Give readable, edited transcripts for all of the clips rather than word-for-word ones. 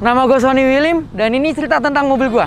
Nama gue Sony William dan ini cerita tentang mobil gue.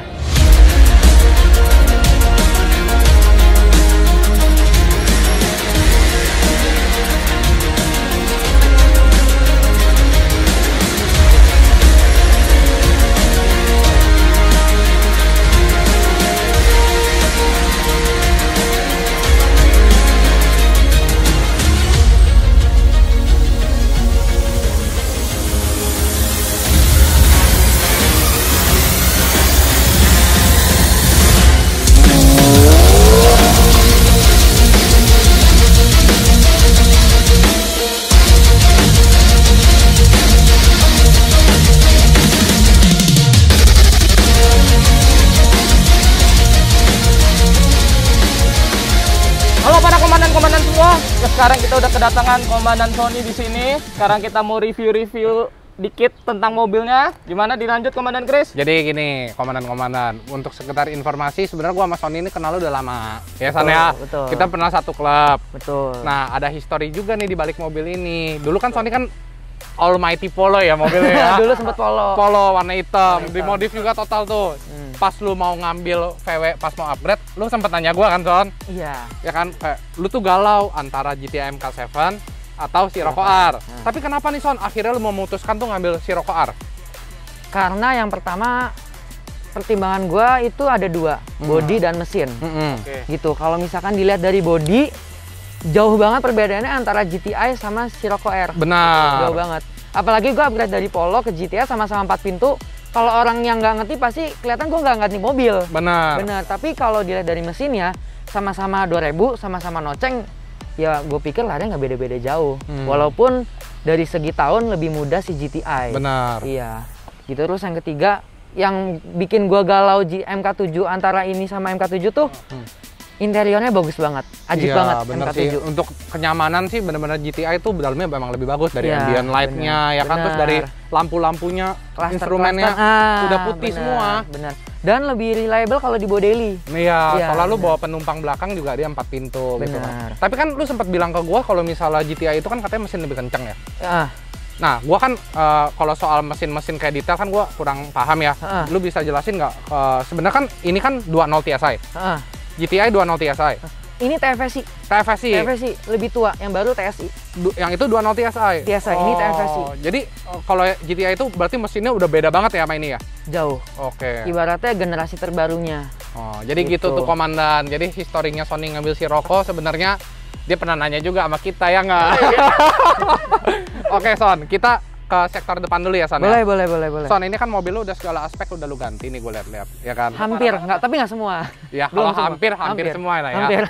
Komandan semua, ya sekarang kita udah kedatangan Komandan Sony di sini. Sekarang kita mau review dikit tentang mobilnya. Gimana dilanjut Komandan Chris? Jadi gini, komandan, untuk sekedar informasi, sebenarnya gua sama Sony ini kenal udah lama. Ya San Betul, ya. betul. Kita pernah satu klub. Betul. Nah, ada histori juga nih di balik mobil ini. Dulu kan Sony kan Almighty Polo ya mobilnya ya. Dulu sempet Polo. Polo warna hitam, dimodif juga total tuh. Pas lu mau ngambil VW, pas mau upgrade, lu sempet nanya gua kan, Son? Iya. Ya kan, kayak lu tuh galau antara GTI MK7 atau Sirocco R. Tapi kenapa nih, Son? Akhirnya lu memutuskan tuh ngambil Sirocco R? Karena yang pertama pertimbangan gue itu ada dua, bodi dan mesin. Gitu. Kalau misalkan dilihat dari bodi, jauh banget perbedaannya antara GTI sama Sirocco R. Benar. Jauh banget. Apalagi gue upgrade dari Polo ke GTI sama-sama 4 pintu. Kalau orang yang nggak ngerti pasti kelihatan gue nggak ngerti mobil. Benar. Benar. Tapi kalau dilihat dari mesin ya, sama-sama 2000, sama-sama noceng, ya gue pikir larinya nggak beda-beda jauh. Walaupun dari segi tahun lebih muda si GTI. Benar. Iya. Gitu. Terus yang ketiga, yang bikin gue galau MK7 antara ini sama MK7 tuh, interiornya bagus banget, ajib banget bener MK7. sih. Untuk kenyamanan sih benar-benar GTI itu dalamnya memang lebih bagus dari ambient light-nya, ya kan, terus dari lampu-lampunya, instrumennya udah putih semua. Bener. Dan lebih reliable kalau di daily. Iya, soalnya lu bawa penumpang belakang juga dia 4 pintu gitu kan. Tapi kan lu sempat bilang ke gua kalau misalnya GTI itu kan katanya mesin lebih kenceng ya. Nah, gua kan kalau soal mesin-mesin kayak detail kan gua kurang paham ya. Lu bisa jelasin nggak? Sebenarnya kan ini kan 2.0 TSI. GTI 2.0 TSI. Ini TFSI. TFSI lebih tua, yang baru TSI. Yang itu 2.0 TSI. TSI, ini TFSI. Jadi kalau GTI itu berarti mesinnya udah beda banget ya sama ini ya? Jauh. Oke. Ibaratnya generasi terbarunya. Oh, jadi gitu tuh komandan. Jadi historinya Sony ngambil Sirocco sebenarnya dia pernah nanya juga sama kita ya nggak? Oke, Son, kita ke sektor depan dulu ya, Son. Boleh. Son, ini kan mobil lu udah segala aspek udah lu ganti nih, gue lihat-lihat, ya kan? Hampir, tapi nggak semua. Ya, kalau hampir semua lah ya. Hampir.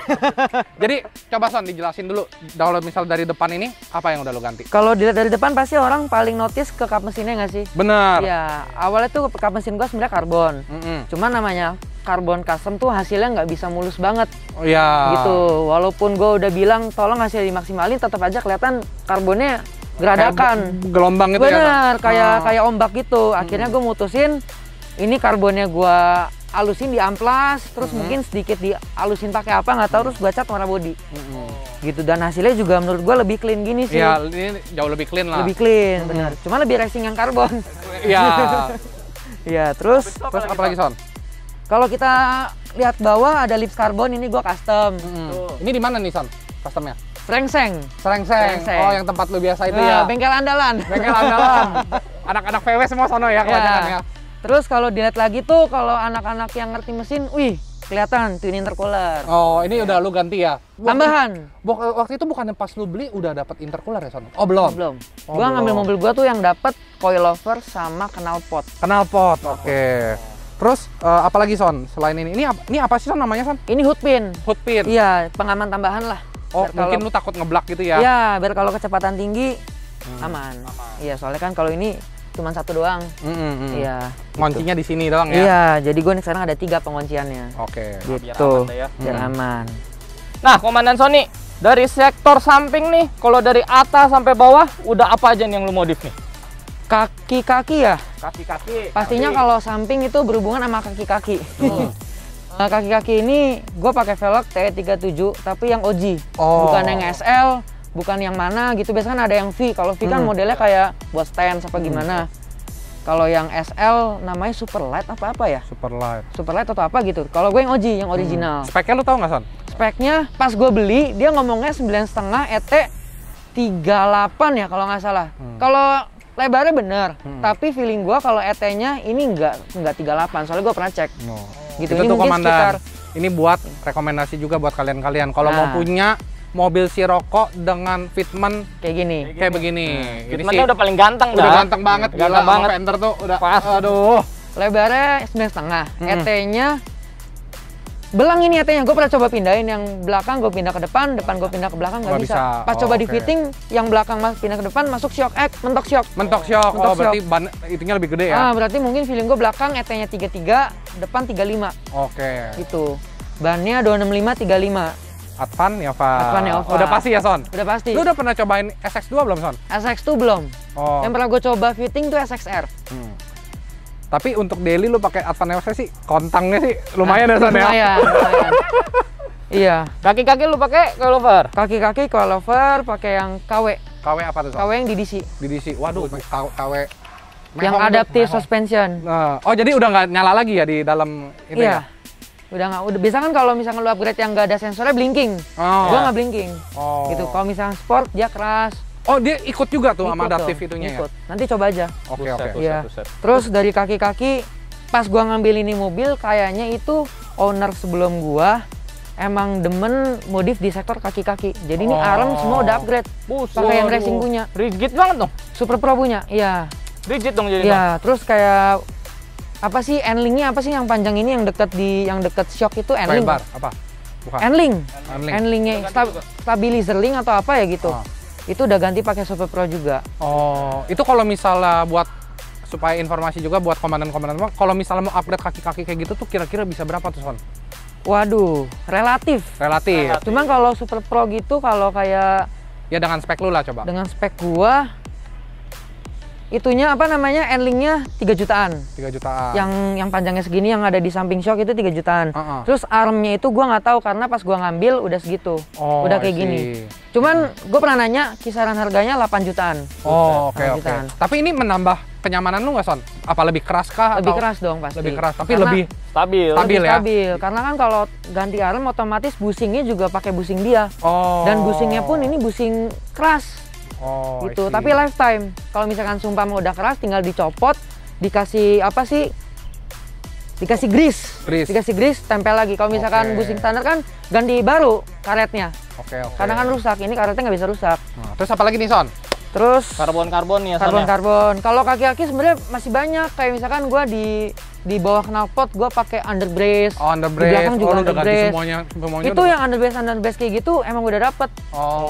Jadi, coba Son dijelasin dulu, kalau misal dari depan ini, apa yang udah lu ganti? Kalau dilihat dari depan pasti orang paling notice ke kap mesinnya nggak sih? Bener. Ya, awalnya tuh kap mesin gua sebenarnya karbon. Cuman namanya karbon custom tuh hasilnya nggak bisa mulus banget. Iya. Gitu. Walaupun gua udah bilang tolong hasil dimaksimalin, tetap aja kelihatan karbonnya geradakan, gelombang gitu. Bener, ya? kayak ombak gitu. Akhirnya gue mutusin ini karbonnya gue alusin di amplas, terus mungkin sedikit dialusin pakai apa nggak tahu, terus gue cat warna body. Gitu, dan hasilnya juga menurut gue lebih clean gini sih. Iya, ini jauh lebih clean lah. Lebih clean, bener. Cuma lebih racing yang karbon. Iya. Iya, terus apa lagi, Son? Kalau kita lihat bawah ada lips karbon, ini gue custom. Ini di mana nih, Son? Customnya? Serengseng. Oh, yang tempat lu biasa itu ya? Bengkel andalan. Anak-anak VW semua sono ya kebanyakan ya. Terus kalau dilihat lagi tuh, kalau anak-anak yang ngerti mesin, wih, kelihatan twin intercooler. Oh, ini udah lu ganti ya? Tambahan. Waktu itu bukannya pas lu beli udah dapat intercooler ya, Son? Oh, belum? Belum. Gua ngambil mobil gua tuh yang dapat coilover sama knalpot. Knalpot, oke. Terus apalagi, Son, selain ini? Ini apa sih, Son, namanya, Son? Ini hood pin. Hood pin? Iya, pengaman tambahan lah. Oh, mungkin lu takut ngeblak gitu ya? Iya, biar kalau kecepatan tinggi aman. Iya, soalnya kan kalau ini cuma satu doang. Iya. Kuncinya di sini doang ya? Iya, jadi gue sekarang ada 3 pengunciannya. Oke. Gitu. Biar aman. Nah, Komandan Sony, dari sektor samping nih, kalau dari atas sampai bawah, udah apa aja nih yang lu modif nih? Kaki-kaki ya? Kaki-kaki. Pastinya kalau samping itu berhubungan sama kaki-kaki. Kaki-kaki ini gue pakai velg T37 tapi yang OG, bukan yang SL, bukan yang mana gitu. Biasanya kan ada yang V. Kalau V kan modelnya kayak buat stand apa gimana. Kalau yang SL namanya Superlight apa ya? Superlight atau apa gitu. Kalau gue yang OG, yang original. Speknya lu tahu nggak, Son? Speknya pas gue beli dia ngomongnya 9,5 ET 38 ya kalau nggak salah. Kalau lebarnya bener, tapi feeling gue kalau ET-nya ini nggak 38. Soalnya gue pernah cek. Gitu. Itu ini tuh mungkin komandan. sekitar. Ini buat rekomendasi juga buat kalian-kalian. Kalau mau punya mobil Sirocco dengan fitment Kayak gini. kayak begini. Ini Fitmentnya udah paling ganteng udah dah. ganteng banget. Ganteng Gila, banget. sama fender tuh udah. Pas. Aduh. Lebarnya 9,5. ET-nya belang ini ET-nya. Gue pernah coba pindahin yang belakang, gue pindah ke depan gue pindah ke belakang nggak bisa. Pas coba di fitting, yang belakang pindah ke depan masuk shock, mentok shock. Mentok shock. Oh, berarti ban itunya lebih gede ya? Berarti mungkin feeling gue belakang ET-nya 33, depan 35. Oke. Gitu. Bannya 265 35. Advan ya, Pak. Advan ya, Pak. Udah pasti ya, Son? Udah pasti. Lu udah pernah cobain SX2 belum, Son? SX2 belum. Oh. Yang pernah gue coba fitting tuh SXR. Tapi untuk daily lu pakai Advan EOS sih, kontangnya sih lumayan ya, Son ya? Lumayan. Iya. Kaki-kaki lu pakai coilover? Kaki-kaki coilover pakai yang KW. KW apa tuh, Son? KW yang DDC. DDC. Waduh, KW. Yang adaptive suspension. Nah, oh jadi udah nggak nyala lagi ya di dalam itu Iya. ya? Udah nggak, udah biasa kan kalau misalnya lu upgrade yang nggak ada sensornya blinking. Gua nggak blinking. Gitu. Kalau misalnya sport dia keras. Oh, dia ikut juga tuh sama Ikut adaptif dong, itunya ikut. ya? Nanti coba aja. Oke. Iya. Terus dari kaki-kaki pas gua ngambil ini mobil kayaknya itu owner sebelum gua emang demen modif di sektor kaki-kaki. Jadi ini arm semua udah upgrade. Pakai yang racing punya. Rigid banget dong. Super Pro punya. Iya. Rigid dong jadi. Iya, terus kayak apa sih endlingnya apa sih yang panjang ini yang deket shock itu endling. Bar apa? Bukan. Endlingnya stabilizer link atau apa ya gitu. Itu udah ganti pakai Super Pro juga. Oh, itu kalau misalnya buat supaya informasi juga buat komandan-komandan, kalau misalnya mau upgrade kaki-kaki kayak gitu tuh kira-kira bisa berapa tuh, Son? Waduh, relatif. Cuman kalau Super Pro gitu kalau kayak ya dengan spek lu lah coba. Dengan spek gua itunya apa namanya endlingnya 3 jutaan. 3 jutaan. Yang panjangnya segini yang ada di samping shock itu 3 jutaan. Terus armnya itu gua nggak tahu karena pas gua ngambil udah segitu. Udah kayak gini. Cuman gua pernah nanya kisaran harganya 8 jutaan. Oh, oke. Tapi ini menambah kenyamanan lu nggak, Son? Apa lebih keras kah? Lebih keras dong pasti. Lebih keras, tapi karena lebih stabil ya. Stabil. Karena kan kalau ganti arm otomatis busingnya juga pakai busing dia. Dan busingnya pun ini busing keras. Gitu. Tapi lifetime. Kalau misalkan sumpah mau udah keras tinggal dicopot, dikasih apa sih? Dikasih grease, tempel lagi. Kalau misalkan busing standar kan ganti baru karetnya. Karena kan rusak, ini karetnya nggak bisa rusak. Terus apa lagi nih, Son? Terus karbon ya, karbon. Kalau kaki-kaki sebenarnya masih banyak. Kayak misalkan gua di bawah knalpot gua pakai underbrace. Underbrace. Di belakang juga underbrace. Semuanya itu yang underbrace kayak gitu emang udah dapet.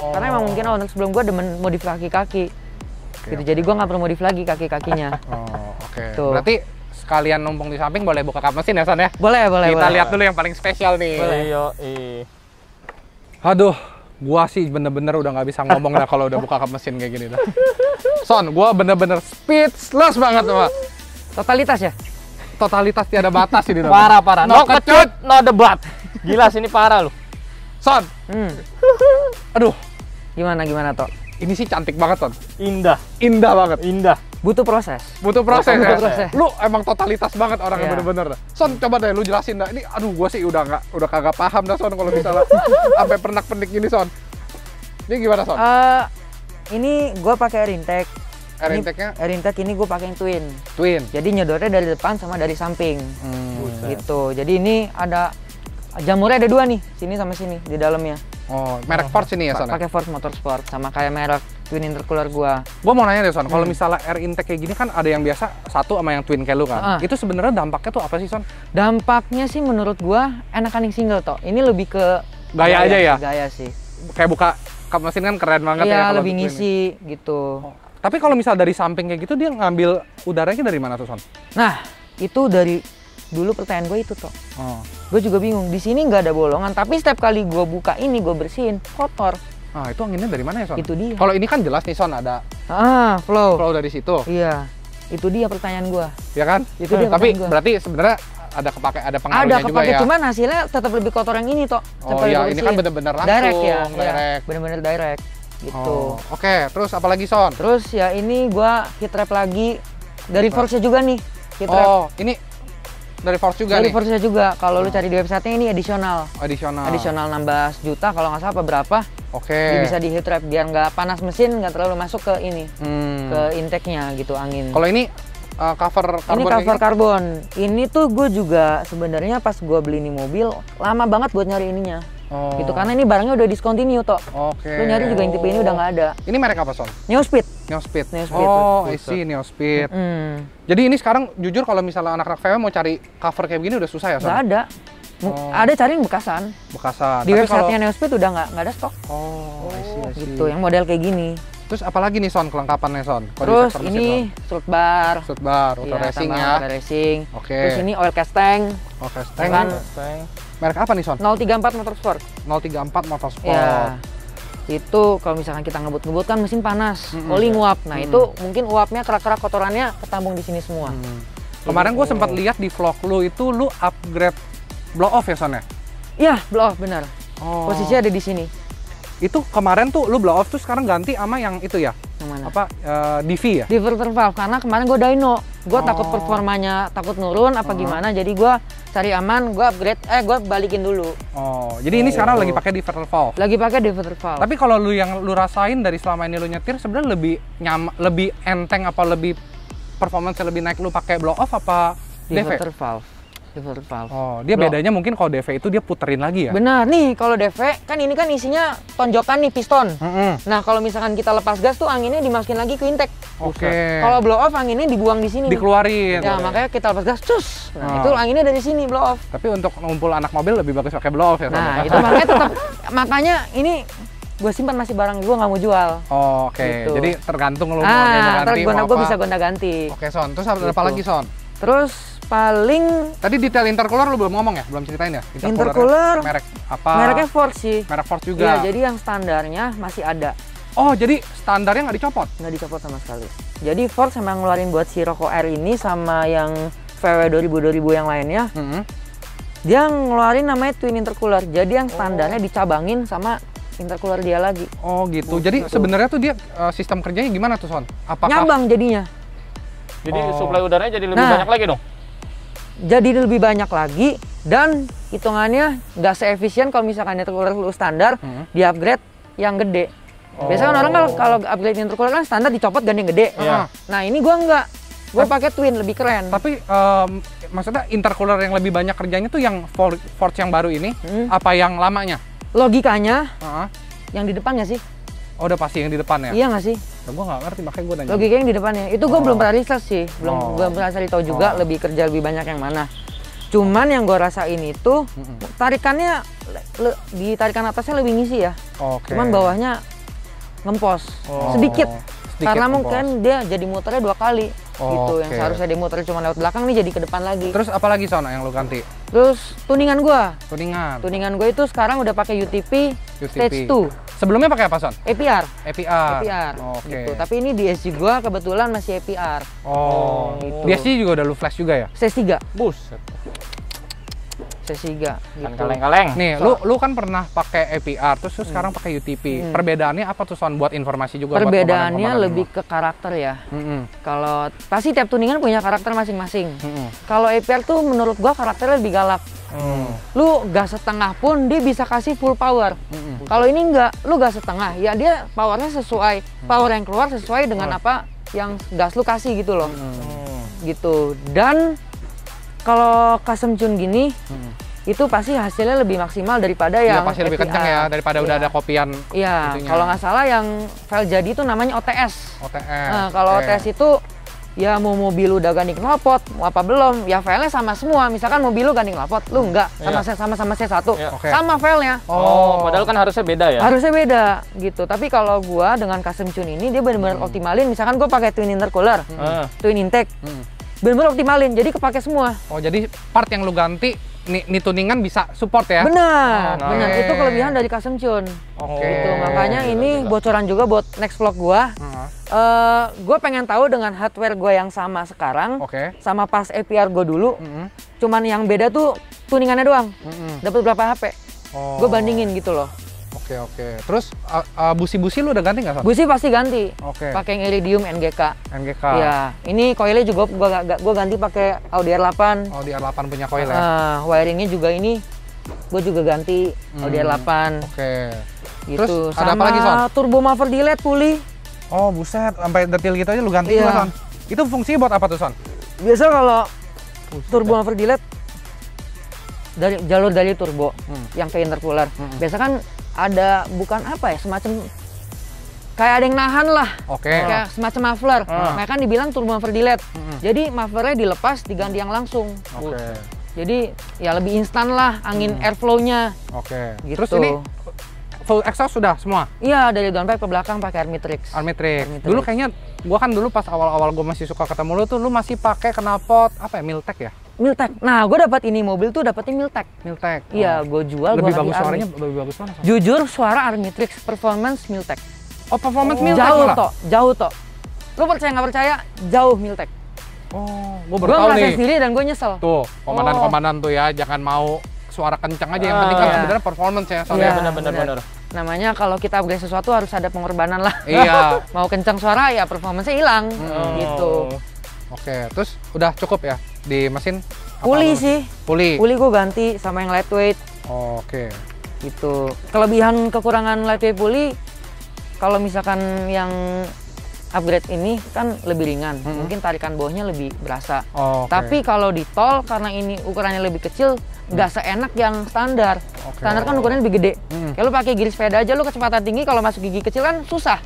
Karena emang mungkin owner sebelum gua demen modif kaki-kaki. Gitu. Jadi gua nggak perlu modif lagi kaki-kakinya. Tuh. Berarti sekalian numpung di samping boleh buka kap mesin ya, Son ya? Boleh. Kita lihat dulu yang paling spesial nih. Aduh, gua sih bener-bener udah nggak bisa ngomong dah kalau udah buka kap mesin kayak gini dah. Son, gua bener-bener speechless banget sama. Totalitas ya? Totalitas tiada batas ini. Parah. No kecut, no debat. Gila sini parah lu. Son. Aduh. Gimana Tok? Ini sih cantik banget, Son. Indah Banget. Butuh proses. Ya. Lu emang totalitas banget orang yang bener-bener. Son, coba deh lu jelasin dah. Ini aduh gua sih udah kagak paham dah, Son, kalau misalnya sampai pernak-pernik gini, Son. Ini gimana, Son? Ini gua pakai air intake. Air intake ini gua pakai yang twin. Jadi nyedotnya dari depan sama dari samping. Gitu. Jadi ini ada jamurnya ada 2 nih, sini sama sini di dalamnya. Merek Force ini ya, Son? Pakai Force Motorsport sama kayak merek twin intercooler gua. Gua mau nanya deh, Son, kalau misalnya air intake kayak gini kan ada yang biasa satu sama yang twin kayak lu kan. Itu sebenarnya dampaknya tuh apa sih, Son? Dampaknya sih menurut gua enakan yang single toh. Ini lebih ke gaya aja ya? Gaya sih. Kayak buka kap mesin kan keren banget ya. Iya, lebih ngisi gitu. Tapi kalau misal dari samping kayak gitu dia ngambil udaranya dari mana tuh, Son? Nah, itu dari dulu pertanyaan gue itu toh. Gue juga bingung. Di sini nggak ada bolongan, tapi setiap kali gue buka ini gue bersihin kotor. Itu anginnya dari mana ya, Son? Itu dia. Kalau ini kan jelas nih, Son, ada flow dari situ. Iya, itu dia pertanyaan gue. Ya kan? Itu dia. Tapi gua. berarti sebenarnya ada pengaruhnya juga ya. Cuman hasilnya tetap lebih kotor yang ini toh. Iya, ini kan bener-bener langsung. Direct ya. Bener-bener direct. Gitu. Oke, terus apa lagi, Son? Terus ya ini gue heat wrap lagi Dari Force juga nih. Oh, ini dari Force juga dari nih? Force juga. Kalau lu cari di websitenya ini additional. Additional 16 juta kalau nggak salah apa berapa. Oke. Dia bisa di heat trap biar nggak panas mesin, nggak terlalu masuk ke ini, ke intake-nya gitu angin. Kalau ini cover karbon. Ini cover karbon. Ini tuh gue juga sebenarnya pas gue beli ini mobil lama banget buat nyari ininya. Gitu karena ini barangnya udah discontinue toh. Lu nyari juga yang tipe ini udah nggak ada. Ini merek apa, Son? Neospeed. Neospeed. Oh, I see, Neospeed. Jadi ini sekarang jujur kalau misalnya anak-anak VW mau cari cover kayak begini udah susah ya, Son? Nggak ada. Ada cari yang bekasan. Bekasan. Di websitenya Neospeed udah nggak ada stok. Oh, I see. Gitu, yang model kayak gini. Terus apalagi nih, Son, kelengkapannya, Son? Terus ini strut bar. Strut bar, auto racing ya. Auto racing. Oke. Terus ini oil cast tank. Oil cast tank. Kan merek apa nih, Son? 034 Motorsport. 034 Motorsport. Ya. Itu kalau misalkan kita ngebut-ngebut kan mesin panas, oli nguap. Nah, itu mungkin uapnya kerak-kerak kotorannya ketambung di sini semua. Kemarin gue sempat lihat di vlog lu itu lu upgrade blow off ya, Son ya? Iya, blow off benar. Posisinya ada di sini. Itu kemarin tuh lu blow off tuh sekarang ganti sama yang itu ya? Yang mana? Apa DV ya? Diverter valve, karena kemarin gue dyno. Gue takut performanya takut nurun apa gimana, jadi gue cari aman, gue upgrade, gue balikin dulu. Oh, jadi ini sekarang lagi pakai diverter valve? Lagi pakai diverter valve. Tapi kalau lu yang lu rasain dari selama ini lu nyetir sebenarnya lebih enteng apa lebih performance lebih naik lu pakai blow off apa diverter DV? valve. Diverter valve. Oh, dia bedanya mungkin kalau DV itu dia puterin lagi ya? Benar, nih kalau DV kan ini kan isinya tonjokan nih, piston. Nah, kalau misalkan kita lepas gas tuh anginnya dimasukin lagi ke intake. Oke. Kalau blow off anginnya dibuang di sini. Dikeluarin. Ya, makanya kita lepas gas, cus. Nah, itu anginnya dari sini blow off. Tapi untuk ngumpul anak mobil lebih bagus pakai blow off ya? Nah, itu makanya tetap, makanya ini gue simpan masih barang gue nggak mau jual. Oh, oke. Gitu. Jadi tergantung lu mau ganti. Terus gue bisa gonta-ganti. Oke, Son. Terus apa lagi, Son? Terus paling tadi detail intercooler lu belum ngomong ya? Belum ceritain ya? Intercooler merek apa? Mereknya Force sih. Merek Force juga. Iya, jadi yang standarnya masih ada. Oh, jadi standarnya nggak dicopot? Nggak dicopot sama sekali. Jadi Force emang ngeluarin buat si Rocco R ini sama yang VW 2000 yang lainnya. Dia ngeluarin namanya twin intercooler. Jadi yang standarnya dicabangin sama intercooler dia lagi. Oh gitu. Jadi sebenarnya tuh dia sistem kerjanya gimana tuh, Son? Apakah nyabang jadinya? Jadi suplai udaranya jadi lebih banyak lagi dong? Jadi lebih banyak lagi dan hitungannya nggak seefisien kalau misalkan intercooler lu standar di upgrade yang gede. Biasanya kan orang kalau upgrade intercooler kan standar dicopot ganti yang gede. Nah ini gua nggak, gua pakai twin lebih keren. Tapi maksudnya intercooler yang lebih banyak kerjanya tuh yang Force yang baru ini apa yang lamanya? Logikanya yang di depannya sih. Oh, udah pasti yang di depan ya? Iya nggak sih? Gue nggak ngerti, makanya gue nanya. Logikanya yang di depannya. Itu gue belum pernah research sih. Belum pernah cari tahu juga lebih kerja lebih banyak yang mana. Cuman yang gue rasain itu tarikannya di tarikan atasnya lebih ngisi ya. Cuman bawahnya ngempos sedikit. Karena mungkin dia jadi muternya 2 kali. Gitu. Yang seharusnya dia muternya cuma lewat belakang nih jadi ke depan lagi. Terus apa lagi, Son, yang lu ganti? Terus tuningan gue. Tuningan gue itu sekarang udah pakai UTP Stage 2. Sebelumnya pakai apa, Son? APR. Oke. Gitu. Tapi ini di SG gua kebetulan masih APR. Oh. Gitu. Di SG juga udah lu flash juga ya? C3. Buset. C3 gitu. Kaleng-kaleng. Nih, lu kan pernah pakai APR terus sekarang pakai UTP. Perbedaannya apa tuh, Son, buat informasi juga? Perbedaannya lebih ke karakter ya. Kalau pasti tiap tuningan punya karakter masing-masing. Kalau APR tuh menurut gua karakternya lebih galak. Lu gas setengah pun dia bisa kasih full power. Kalau ini enggak, lu gas setengah ya dia powernya sesuai, power yang keluar sesuai dengan apa yang gas lu kasih gitu loh. Gitu. Dan kalau custom tune gini itu pasti hasilnya lebih maksimal daripada yang pasti lebih kencang ya daripada udah ada kopian. Iya, kalau nggak salah yang file jadi itu namanya OTS. Nah, kalau OTS itu ya mau mobil udah ganti knalpot, mau apa belum, ya filenya sama semua. Misalkan mobil lu ganti knalpot, lu enggak, sama C1, sama filenya. Padahal kan harusnya beda ya? Harusnya beda, gitu. Tapi kalau gua dengan custom tune ini, dia benar-benar optimalin. Misalkan gua pakai twin intercooler, twin intake, benar-benar optimalin, jadi kepake semua. Oh, jadi part yang lu ganti, nih tuningan bisa support ya? Benar, benar. Itu kelebihan dari custom tune. Gitu. Makanya ini bocoran juga buat next vlog gua. Gue pengen tahu dengan hardware gue yang sama sekarang, sama pas APR gue dulu, cuman yang beda tuh tuningannya doang. Dapat berapa HP? Gue bandingin gitu loh. Oke. Terus busi-busi lu udah ganti nggak, Son? Busi pasti ganti. Oke. Pakai yang Iridium NGK. NGK. Iya. Ini coilnya juga gua ganti pakai Audi R8. Audi R8 punya coil ya? Wiringnya juga ini gue juga ganti Audi R8. Oke. Gitu. Terus Sama ada apa lagi, Son? turbo muffler di LED puli. Oh buset, sampai detail gitu aja lu ganti Iya. juga, Son? Itu fungsinya buat apa tuh, Son? Biasa kalau turbo muffler di LED dari jalur dari turbo yang ke intercooler. Biasa kan ada bukan apa ya, semacam kayak ada yang nahan lah. Oke. Kayak semacam muffler. Nah kan dibilang turbo muffler di LED. Jadi mufflernya dilepas diganti yang langsung. Oke. Jadi ya lebih instan lah angin airflow-nya. Oke. Gitu. Terus ini full exhaust sudah semua? Iya, dari downpipe ke belakang pakai Armitrix. Armitrix. Dulu kayaknya gua kan dulu pas awal-awal gua masih suka ketemu lu tuh lu masih pakai knalpot apa ya, Miltec ya? Miltec. Nah, gue dapat ini mobil tuh dapetnya Miltec. Miltec. Iya, gue jual. Lebih gua bagus ganti suaranya, Armi. lebih bagus mana? Son? Jujur suara Armitrix Performance Miltec. Oh, performance Miltec Jauh malah? toh, jauh toh. Lu percaya nggak percaya? Jauh Miltec. Oh, gua baru Gue tahu ngerasain nih. sendiri dan gue nyesel. Tuh, komandan-komandan tuh ya, jangan mau suara kencang aja, yang penting kan iya. sebenarnya performance ya, Iya, soalnya. benar. Namanya kalau kita upgrade sesuatu harus ada pengorbanan lah. Iya. Mau kencang suara ya performance-nya hilang. Gitu. Oke, terus udah cukup ya di mesin? Apa Puli lu- sih. Puli. Puli gue ganti sama yang lightweight. Oke. Gitu. Kelebihan kekurangan lightweight puli kalau misalkan yang upgrade ini kan lebih ringan, mungkin tarikan bawahnya lebih berasa. Oke. Tapi kalau di tol karena ini ukurannya lebih kecil, nggak seenak yang standar. Oke. Standar kan ukurannya lebih gede. Kalau pakai gigi sepeda aja lu kecepatan tinggi, kalau masuk gigi kecil kan susah.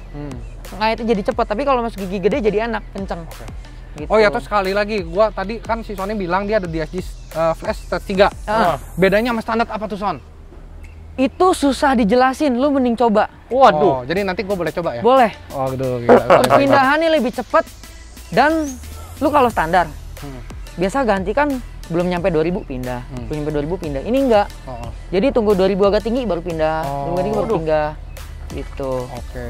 Nah itu jadi cepet, tapi kalau masuk gigi gede jadi enak, kenceng. Gitu. Oh ya, terus sekali lagi, gua tadi kan si Sony bilang dia ada DSG Flash 3. Bedanya sama standar apa tuh, Son? Itu susah dijelasin, lu mending coba. Waduh. Oh, jadi nanti gua boleh coba ya? Boleh. Oh, gitu. Gila. Perpindahannya lebih cepet dan lu kalau standar biasa ganti kan belum nyampe 2000 pindah, belum nyampe 2000 pindah. Ini enggak. Jadi tunggu 2000 agak tinggi baru pindah, tunggu 2000 baru pindah. Gitu. Oke.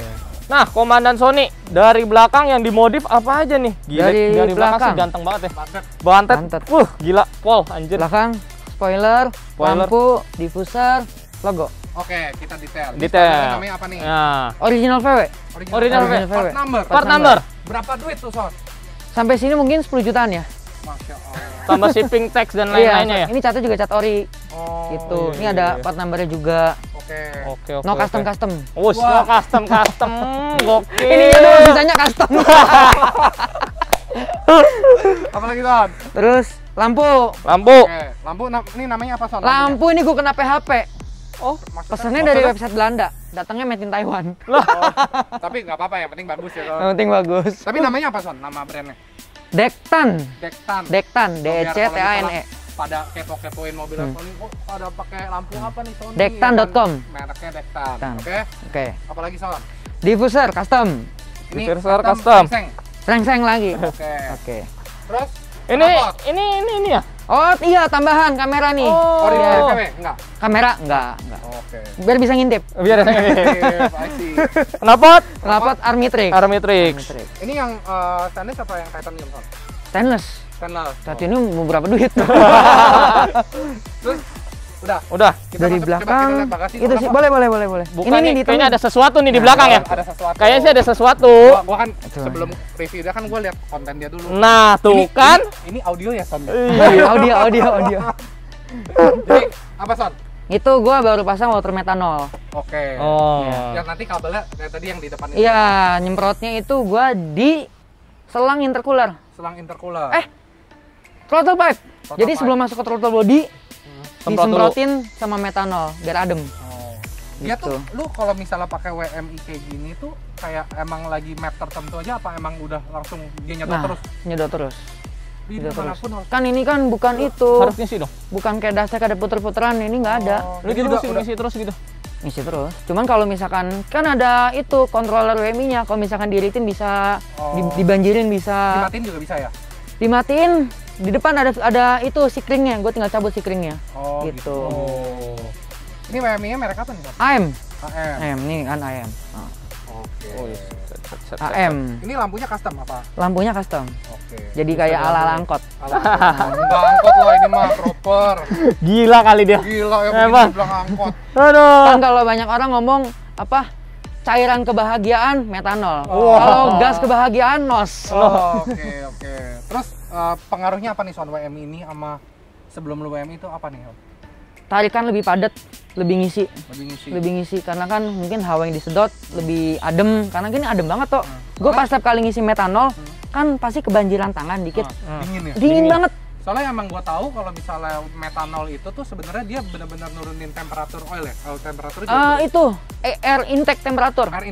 Nah, Komandan Sony, dari belakang yang dimodif apa aja nih? Gila, Dari belakang belakang. sih ganteng banget ya. Bantet. Bantet. Gila, pol anjir. Belakang spoiler, lampu, diffuser, logo. Oke, kita detail. Ini Detail. standarnya namanya apa nih? Nah, Original VW. Original VW. Part number. part number. Berapa duit tuh, Son? Sampai sini mungkin 10 jutaan ya. Masya Allah. Tambah shipping tax dan lain-lainnya ya. Ini catnya juga cat ori. Oh, Gitu. iya, Ini iya, ada iya. part numbernya juga. Oke. Oke. No custom. Wus, no custom. Gokil. Ini doang sisanya custom. Apalagi, Son? Terus lampu. Lampu. Oke. Lampu ini namanya apa, Son? Lampu ini gue kena PHP. Oh, Pesannya dari website Belanda. Datangnya made in Taiwan. Tapi nggak apa-apa, yang penting bagus ya, Son. Yang penting bagus. Tapi namanya apa, Son? Nama brandnya? Dektan. Dektan. Dektan. Biar kalau DECTANE. misalnya pada kepo-kepoin mobil Sony, kok pada pakai lampu apa nih, Sony? Dektan.com. Mereknya Dektan. Dektan. Oke. Oke. Apalagi, Son? Diffuser custom. Ini Diffuser custom. Seng. Seng-seng lagi. Oke. Oke. Terus ini ya. Oh iya, tambahan kamera nih. Oh, Iya. cewek? Enggak. Kamera enggak. Oke. Biar bisa ngintip. Biar I see. Knalpot Knalpot Armitrix. Armitrix. Ini yang stainless apa yang titanium, Son? Stainless. Stainless. Saat ini mau berapa duit? Terus Udah. kita Dari masuk, coba belakang. kita lihat bagasi. Itu sih boleh. Bukan Ini nih, di kayaknya tengah. ada sesuatu nih di belakang ya. Ada sesuatu. Kayaknya sih ada sesuatu. Gua kan Itu. sebelum review dia kan gua lihat konten dia dulu. Nah, tuh kan. Ini audio ya, Son? Audio. Jadi apa, Son? Itu gua baru pasang water metanol. Oke. Oh. Yang nanti kabelnya kayak tadi yang di depan ini. Iya, nyemprotnya itu gua di selang intercooler. Selang intercooler. Throttle pipe. Throttle Jadi pipe. sebelum masuk ke throttle body, Semprot disemprotin sama metanol biar adem. Oh. Dia Gitu. tuh lu kalau misalnya pakai WMI kayak gini tuh kayak emang lagi map tertentu aja apa emang udah langsung dia nyedot Nah, terus? nyedot terus. Di Nyedot terus. manapun harus. Kan ini kan bukan itu. Harusnya sih dong. Bukan kayak dasar ada puter-puteran, ini nggak ada. Oh, Lu jadi gitu udah- ngisi terus gitu. Ngisi terus. Cuman kalau misalkan kan ada itu controller WMI-nya, kalau misalkan diritin bisa dibanjirin bisa. dimatiin juga bisa ya? Dimatiin. Di depan ada itu sikringnya, gue tinggal cabut sikringnya. Oh Gitu. Ini WMI-nya merek apa nih, Bang? AM. AM. AM nih kan AM. Nah. Oke. Oh, AM. Ini lampunya custom apa? Lampunya custom. Oke. Jadi kayak ala-ala angkot. Enggak angkot lah ini mah proper. Gila kali dia. Gila ya Emang. bilang angkot. Aduh. Kan kalau banyak orang ngomong apa? Cairan kebahagiaan metanol. Kalau gas kebahagiaan NOS. Oke. Terus pengaruhnya apa nih Son WMI ini sama sebelum lu WMI itu apa nih? Tarikan lebih padat, lebih ngisi. Lebih ngisi. Karena kan mungkin hawa yang disedot lebih adem. Karena gini adem banget toh. Gue pas setiap kali ngisi metanol kan pasti kebanjiran tangan dikit. Dingin ya? Dingin banget. Soalnya emang gua tahu kalau misalnya metanol itu tuh sebenarnya dia benar-benar nurunin temperatur oil ya. Kalau temperatur itu air intake temperatur. Air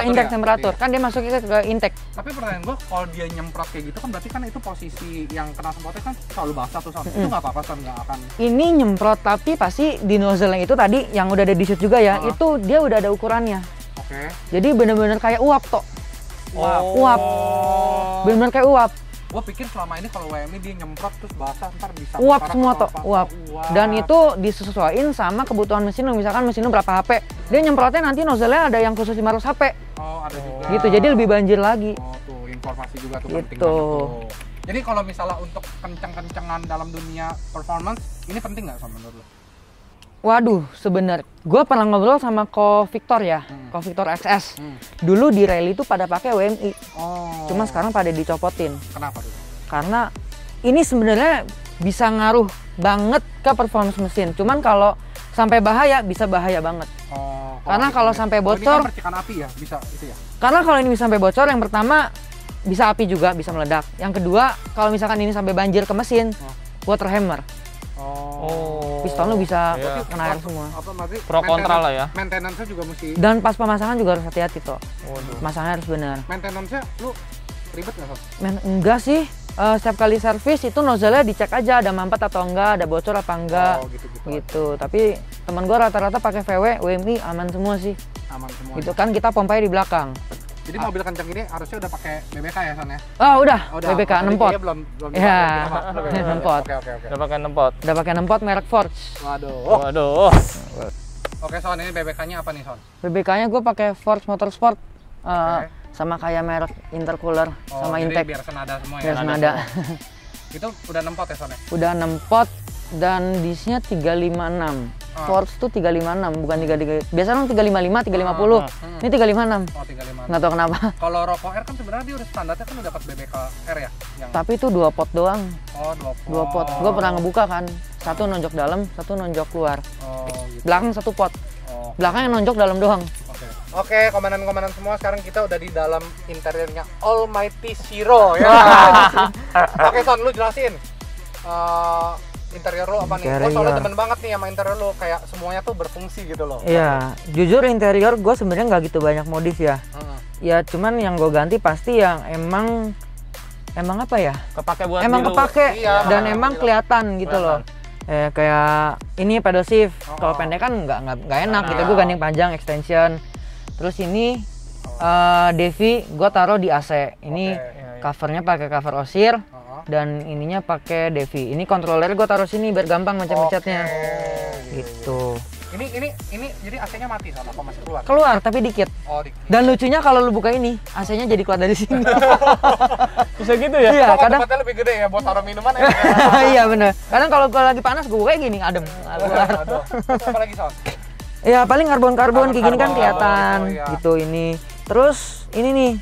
intake temperatur. Kan dia masuknya ke intake. Tapi pertanyaan gua, kalau dia nyemprot kayak gitu kan berarti kan itu posisi yang kena semprotnya kan selalu basah tuh Son. Itu nggak apa-apa Son, nggak akan. Ini nyemprot tapi pasti di nozzle itu tadi yang udah ada di shoot juga ya, itu dia udah ada ukurannya. Oke. Jadi bener-bener kayak uap toh. Uap. Bener-bener kayak uap. Gua pikir selama ini kalau WMI dia nyemprot terus basah ntar bisa Uap semua toh, uap. Dan itu disesuaikan sama kebutuhan mesin lu. Misalkan mesin lu berapa HP, dia nyemprotnya nanti nozzle-nya ada yang khusus 500 HP. Oh, ada juga. Gitu, jadi lebih banjir lagi. Oh, tuh informasi juga tuh Gitu. penting banget tuh. Jadi kalau misalnya untuk kencang-kencangan dalam dunia performance, ini penting nggak Son menurut lu? Waduh, sebenarnya gue pernah ngobrol sama Ko Victor ya, Ko Victor XS. Dulu di rally itu pada pakai WMI. Oh. Cuma sekarang pada dicopotin. Kenapa tuh? Karena ini sebenarnya bisa ngaruh banget ke performance mesin. Cuman kalau sampai bahaya, bisa bahaya banget. Oh. Karena kalau sampai bocor, ini kan percikan api ya, bisa itu ya. Karena kalau ini sampai bocor, yang pertama bisa api juga, bisa meledak. Yang kedua, kalau misalkan ini sampai banjir ke mesin, water hammer. Oh. Piston lu bisa kena air semua. Pro kontra lah ya. Maintenance-nya juga mesti. Dan pas pemasangan juga harus hati-hati toh. Pemasangannya harus benar. Maintenance-nya lu ribet nggak Son? Enggak sih. Setiap kali servis itu nozzle-nya dicek aja ada mampet atau enggak, ada bocor apa enggak. Oh, gitu. Gitu. Tapi teman gua rata-rata pakai VW, WMI aman semua sih. Aman semua. Gitu kan kita pompanya di belakang. Jadi mobil kencang ini harusnya udah pakai BBK ya Son ya? Oh, udah. BBK 6 pot. Belum Ya, 6 pot. Oke. Udah pakai 6 pot. Udah pakai 6 pot merek Forge. Waduh. Oke Son, ini BBK-nya apa nih Son? BBK-nya gue pakai Forge Motorsport. Sama kayak merek intercooler sama jadi intake. biar senada semua ya? Biar senada. Itu udah 6 pot ya Son ya? Udah 6 pot dan disnya 356. Force tuh 356 bukan 33. Biasanya 355, 350. Ini 356. Oh, 356. Nggak tahu kenapa. Kalau Rocco R kan sebenarnya dia udah standarnya kan udah dapat BBK R ya? Tapi itu 2 pot doang. Oh, 2 pot. 2 pot. Gue pernah ngebuka kan. Satu nonjok dalam, satu nonjok keluar. Oh, gitu. Belakang 1 pot. Belakang yang nonjok dalam doang. Oke, komandan-komandan semua, sekarang kita udah di dalam interiornya Almighty Zero ya. Oke Son, lu jelasin interior lu apa nih? Gue soalnya demen banget nih sama interior lu, kayak semuanya tuh berfungsi gitu loh. Iya, jujur interior gue sebenarnya nggak gitu banyak modif ya. Ya cuman yang gue ganti pasti yang emang apa ya? Kepake buat emang dulu. kepake dan emang kelihatan gitu loh. Kayak ini pedal shift. Kalau pendek kan nggak enak gitu. Gue ganti panjang extension. Terus ini Devi gue taruh di AC. Ini covernya pakai cover Osir dan ininya pakai Devi. Ini controller gue taruh sini biar gampang mencet-mencetnya. Gitu. Ini jadi AC-nya mati Son, apa masih keluar? Keluar tapi dikit. Oh, dikit. Dan lucunya kalau lu buka ini, AC-nya jadi keluar dari sini. Bisa gitu ya? Iya, kadang tempatnya lebih gede ya buat taruh minuman ya. Iya bener. Kadang kalau lagi panas gue kayak gini adem. Terus apa lagi Son? Ya paling karbon kayak gini kan kelihatan gitu ini. Terus ini nih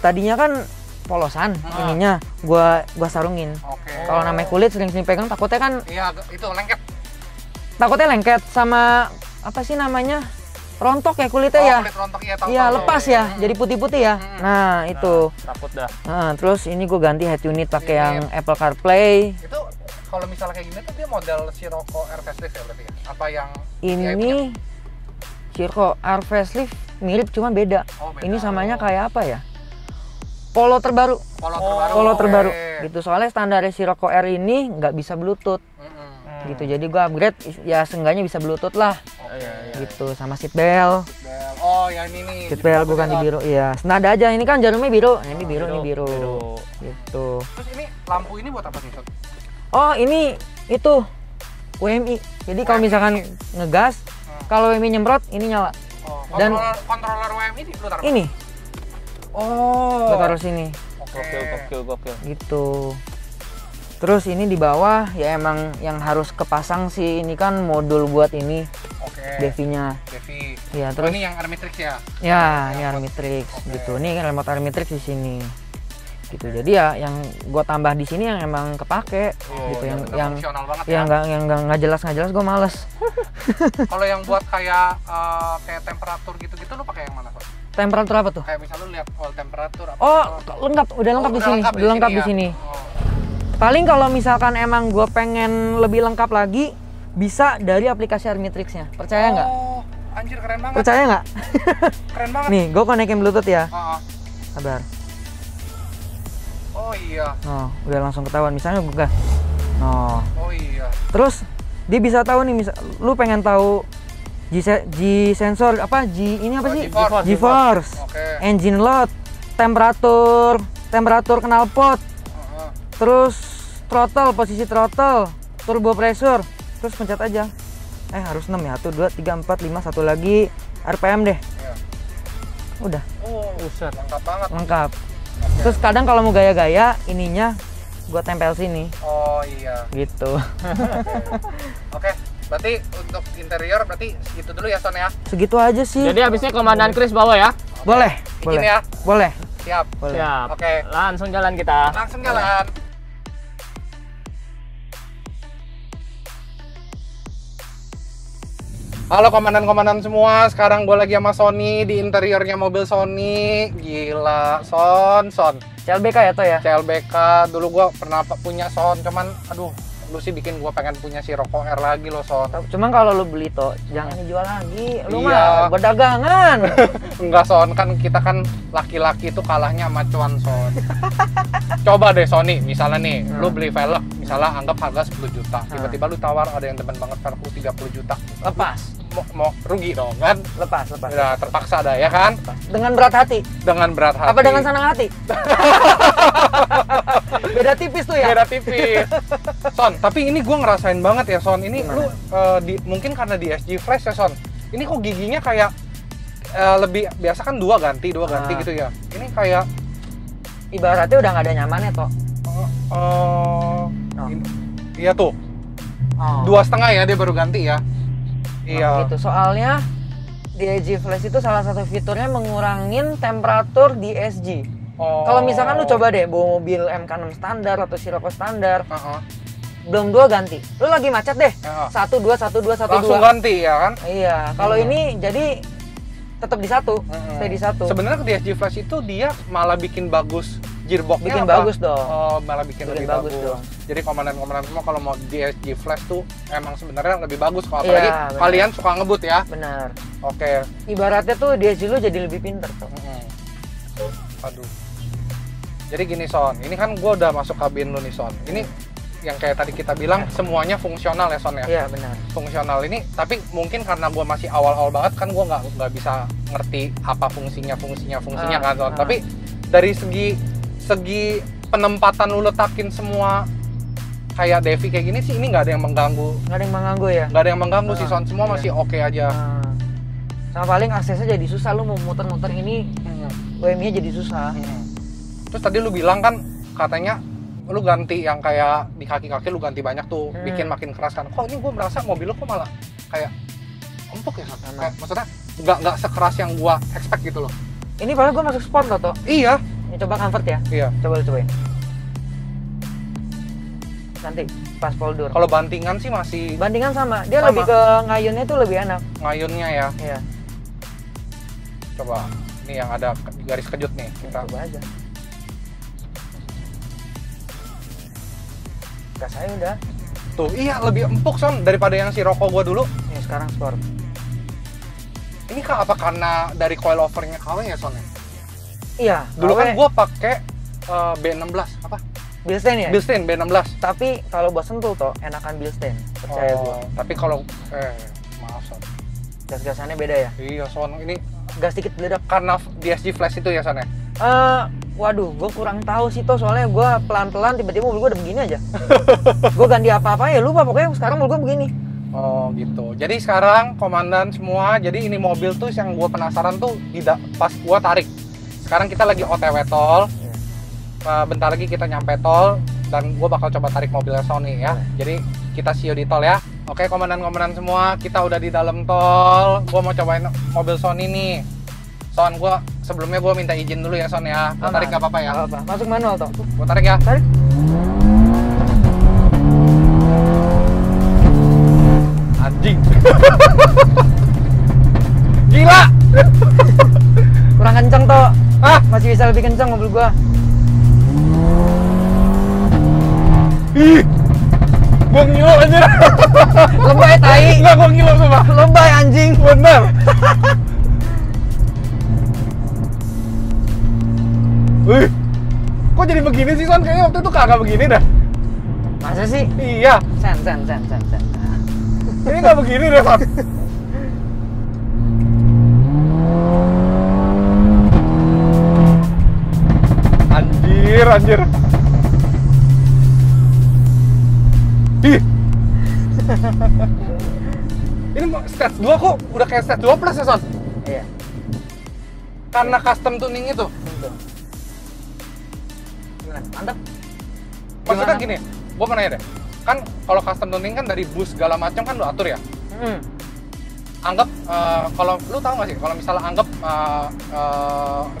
tadinya kan polosan ininya gua sarungin. Kalau namanya kulit sering pegang takutnya kan itu lengket. Takutnya lengket sama apa sih namanya? Rontok ya kulitnya ya. Kulit rontok ya, tahu. Iya, lepas ya. Jadi putih-putih ya. Nah, itu. Takut dah. Terus ini gue ganti head unit pakai yang Apple CarPlay. Itu kalau misalnya kayak gini tuh dia model Scirocco R facelift ya berarti ya? Apa yang ini Scirocco R facelift mirip cuma beda. Ini samanya kayak apa ya? Polo terbaru. Polo terbaru. Gitu. Soalnya standar Scirocco R ini nggak bisa Bluetooth. Gitu. Jadi gue upgrade ya seenggaknya bisa Bluetooth lah. Gitu sama seat belt. Oh, ya ini nih. Seat belt gue ganti biru. Iya, senada aja. Ini kan jarumnya biru. Ini biru, ini biru. Gitu. Terus ini lampu ini buat apa sih, Son? Oh, ini itu WMI. Jadi kalau misalkan ngegas, kalau WMI nyemprot, ini nyala. Oh, Dan controller WM ini lu taruh? ini Oh. gue taruh sini. Gokil. Gitu. Terus ini di bawah ya emang yang harus kepasang sih, ini kan modul buat ini. Oke. Devi-nya. Devi. Ya, Terus terus ini yang Armitrix ya? ya, ini Armitrix Oke. gitu. Ini remote Armitrix di sini. Gitu. Jadi ya yang gua tambah di sini yang emang kepake gitu, yang fungsional banget ya nggak jelas gua males. Kalau yang buat kayak temperatur gitu-gitu lu pakai yang mana, Pak? Temperatur apa tuh? Kayak misalnya lu lihat oil temperatur apa? Oh, lengkap, udah lengkap di sini. Udah lengkap di sini. Oh. Paling kalau misalkan emang gue pengen lebih lengkap lagi, bisa dari aplikasi Armitrix-nya. Percaya nggak? Oh, anjir keren banget. Percaya nggak? Keren banget. Nih, gue konekin Bluetooth ya. Sabar. Oh iya. Oh, udah langsung ketahuan. Misalnya gue gas. Oh. Oh iya. Terus dia bisa tahu nih, lu pengen tahu G sensor apa? Ini apa sih? GeForce. Oke. Engine load, temperatur knalpot. Terus throttle, posisi throttle, turbo pressure, terus pencet aja. Harus 6 ya, 1, 2, 3, 4, 5, satu lagi, RPM deh. Ya. Udah. Oh, buset, lengkap banget. Lengkap. Okay. Terus kadang kalau mau gaya-gaya, ininya gua tempel sini. Oh iya. Gitu. Oke, berarti untuk interior berarti segitu dulu ya, Son ya? Segitu aja sih. Jadi habisnya Komandan Chris bawa ya? Boleh, Izin boleh. ya? Boleh. Siap. Boleh. Siap. Oke. Langsung jalan kita. Langsung jalan. Halo komandan-komandan semua, sekarang gue lagi sama Sony di interiornya mobil Sony. Gila, Son. CLBK ya toh ya? CLBK, dulu gue pernah punya Son, cuman aduh, lu sih bikin gue pengen punya si Rocco R lagi loh, Son. Cuman kalau lu beli toh, jangan dijual lagi. Lu Iya. mah berdagangan. Enggak, Son, kan kita kan laki-laki itu kalahnya sama cuan, Son. Coba deh Sony, misalnya nih, lu beli velg, misalnya anggap harga 10 juta. Tiba-tiba lu tawar ada yang demen banget velg lu 30 juta. Lepas. Mau rugi dong kan? Lepas. Udah terpaksa dah ya kan? Dengan berat hati. Dengan berat hati. Apa dengan senang hati? Beda tipis tuh ya? Beda tipis. Son, tapi ini gua ngerasain banget ya, Son. Ini lu mungkin karena di SG Flash ya, Son. Ini kok giginya kayak lebih biasa kan dua ganti gitu ya. Ini kayak Ibaratnya udah nggak ada nyamannya toh. Iya tuh. 2,5 ya dia baru ganti ya. Iya. Gitu. Soalnya di SG Flash itu salah satu fiturnya mengurangin temperatur di SG. Kalau misalkan lu coba deh bawa mobil MK6 standar atau Sirocco standar, belum 2 ganti. Lu lagi macet deh. 1 2 1 2 1 2. Langsung ganti ya kan? Iya. Kalau ini jadi tetap di 1, stay di 1. Sebenarnya di SG Flash itu dia malah bikin bagus gearbox-nya. Bikin apa? bagus dong. Malah bikin lebih bagus dong. Jadi komandan-komandan semua kalau mau di SG Flash tuh emang sebenarnya lebih bagus kalau apalagi kalian suka ngebut ya. Benar. Oke. Ibaratnya tuh di SG lu jadi lebih pinter tuh. Aduh. Jadi gini Son, ini kan gue udah masuk kabin lu nih Son. Ini yang kayak tadi kita bilang semuanya fungsional ya Son ya. Iya benar. Fungsional ini, tapi mungkin karena gue masih awal-awal banget kan gue nggak bisa ngerti apa fungsinya kan Son. Tapi dari segi penempatan lu letakin semua kayak Devi kayak gini sih ini nggak ada yang mengganggu. Nggak ada yang mengganggu ya? Nggak ada yang mengganggu sih Son, semua masih oke aja. Sama paling aksesnya jadi susah, lu mau muter-muter ini WM-nya jadi susah. Terus tadi lu bilang kan katanya lu ganti yang kayak di kaki-kaki lu ganti banyak tuh, bikin makin keras kan. Kok ini gue merasa mobil lu kok malah kayak empuk ya Son? Kayak, maksudnya nggak sekeras yang gua expect gitu loh. Ini padahal gue masuk sport loh toh. Iya. Ini coba comfort ya? Iya. Coba lu cobain. Nanti pas folder. Kalau bantingan sih masih Bandingan sama, dia Sama. lebih ke ngayunnya tuh lebih enak. ngayunnya ya. Iya. Coba, ini yang ada garis kejut nih kita. Coba aja. Gas saya udah. Tuh, iya lebih empuk Son daripada yang si Rocco gua dulu. Ini sekarang sport. Ini apa karena dari coilovernya KW ya Son? Iya. Dulu kan KW gua pakai B16 apa? Bilstein ya? Bilstein B16. Tapi kalau buat sentul toh enakan Bilstein, percaya gua. Tapi kalau maaf Son. Gas-gasannya beda ya? Iya Son, ini Gas dikit beledak. karena DSG Flash itu ya Son ya? Waduh, gue kurang tahu sih toh, soalnya gue pelan-pelan tiba-tiba mobil gue udah begini aja. Gue ganti apa-apa ya lupa, pokoknya sekarang mobil gue begini. Oh gitu. Jadi sekarang komandan semua, jadi ini mobil tuh yang gue penasaran tuh pas gue tarik. Sekarang kita lagi OTW tol. Bentar lagi kita nyampe tol dan gue bakal coba tarik mobilnya Sony ya. Jadi kita see you di tol ya. Oke komandan-komandan semua, kita udah di dalam tol. Gue mau cobain mobil Sony nih. Son, sebelumnya gue minta izin dulu ya Son ya. Gue tarik gak apa-apa ya? Gak apa-apa. Masuk manual toh. Gue tarik ya. Tarik. Anjing. Gila. Kurang kenceng toh. Hah? Masih bisa lebih kenceng mobil gua. Ih. Gua ngilu anjir. Lebay tai. Enggak, gua ngilu sumpah. Lebay anjing. Bener. Wih. Kok jadi begini sih Son? Kayaknya waktu itu kagak begini dah. Masa sih? Iya. Sen. Ini nggak begini deh Son. Anjir. Ih. Ini stage 2 kok udah kayak stage 2 plus ya Son? Iya. Karena custom tuning itu. Gimana? Mantap. Maksudnya Gimana? gini, gua mau nanya deh. Kan kalau custom tuning kan dari bus segala macam kan lu atur ya. Anggap kalau lu tahu nggak sih kalau misalnya anggap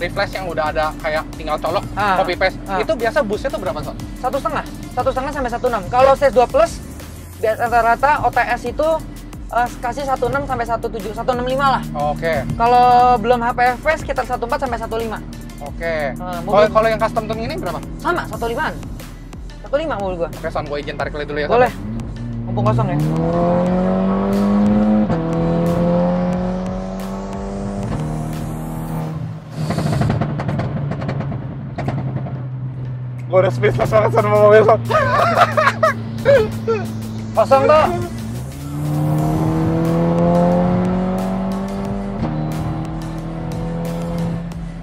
refresh yang udah ada kayak tinggal colok copy paste itu biasa busnya tuh berapa Son? 1,5 sampai 1,6. Kalau stage 2 plus rata-rata OTS itu kasih 1,6 sampai 1,7, 1,65 lah. Oke. Kalau belum HPF sekitar 1,4 sampai 1,5. Oke. Mobil- Kalau yang custom tuning ini berapa? Sama 1,5-an. 1,5 mobil gua. Oke Son, gue izin tarik dulu ya Son. Boleh. Mumpung kosong ya. Gue udah speechless banget Son sama mobil Son. Kosong tuh.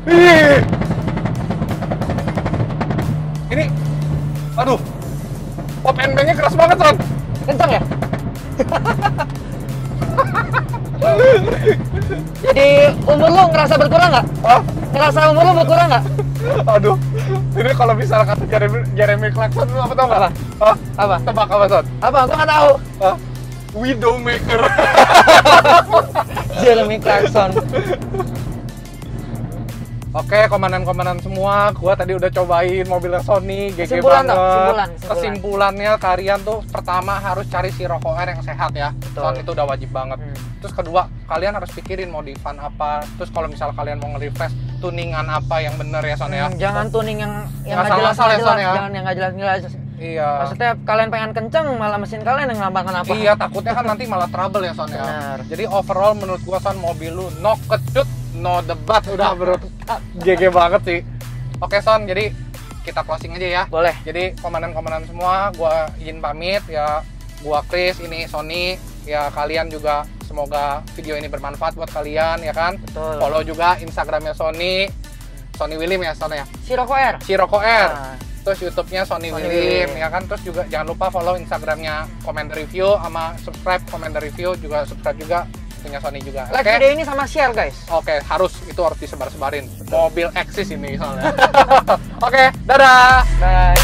Ih. Ini, aduh, pop and bang-nya keras banget Son. Kencang ya? Jadi umur lu ngerasa berkurang nggak? Hah? Ngerasa umur lu berkurang nggak? Aduh, ini kalau misalnya kata Jeremy Clarkson lu apa tau nggak? Apa? Hah? Apa? Tebak apa Son? Apa? Gua nggak tahu. Hah? Widowmaker. Jeremy Clarkson. Oke, komandan-komandan semua, gua tadi udah cobain mobilnya Sony, GG Kesimpulan banget. toh, kesimpulan. Kesimpulannya kalian tuh pertama harus cari Sirocco R yang sehat ya. Betul. Son itu udah wajib banget. Terus kedua, kalian harus pikirin modifan apa. Terus kalau misal kalian mau nge-refresh tuningan apa yang bener ya Son ya. Jangan tuning yang Nggak nggak jelas, salah-salah ya, Son, ya. Jangan yang nggak jelas. Iya. Maksudnya kalian pengen kenceng malah mesin kalian yang ngelambangkan apa? Iya, takutnya kan nanti malah trouble ya Son ya. Benar. Jadi overall menurut gua Son mobil lu no kecut, no debat udah menurut GG banget sih. Oke Son, jadi kita closing aja ya. Boleh. Jadi komandan-komandan semua, gua izin pamit ya. Gua Chris, ini Sony. Ya kalian juga semoga video ini bermanfaat buat kalian ya kan. Betul. Follow juga Instagramnya Sony Willim ya Son ya. Sirocco R. Sirocco R. Nah. Terus YouTube-nya Sony Sony Willim Willim. ya kan. Terus juga jangan lupa follow Instagramnya Commander Review sama subscribe Commander Review juga subscribe juga punya Sony juga. Like Oke? video ini sama share guys. Oke, itu harus disebar-sebarin. Mobil eksis ini soalnya. Oke, dadah. Bye.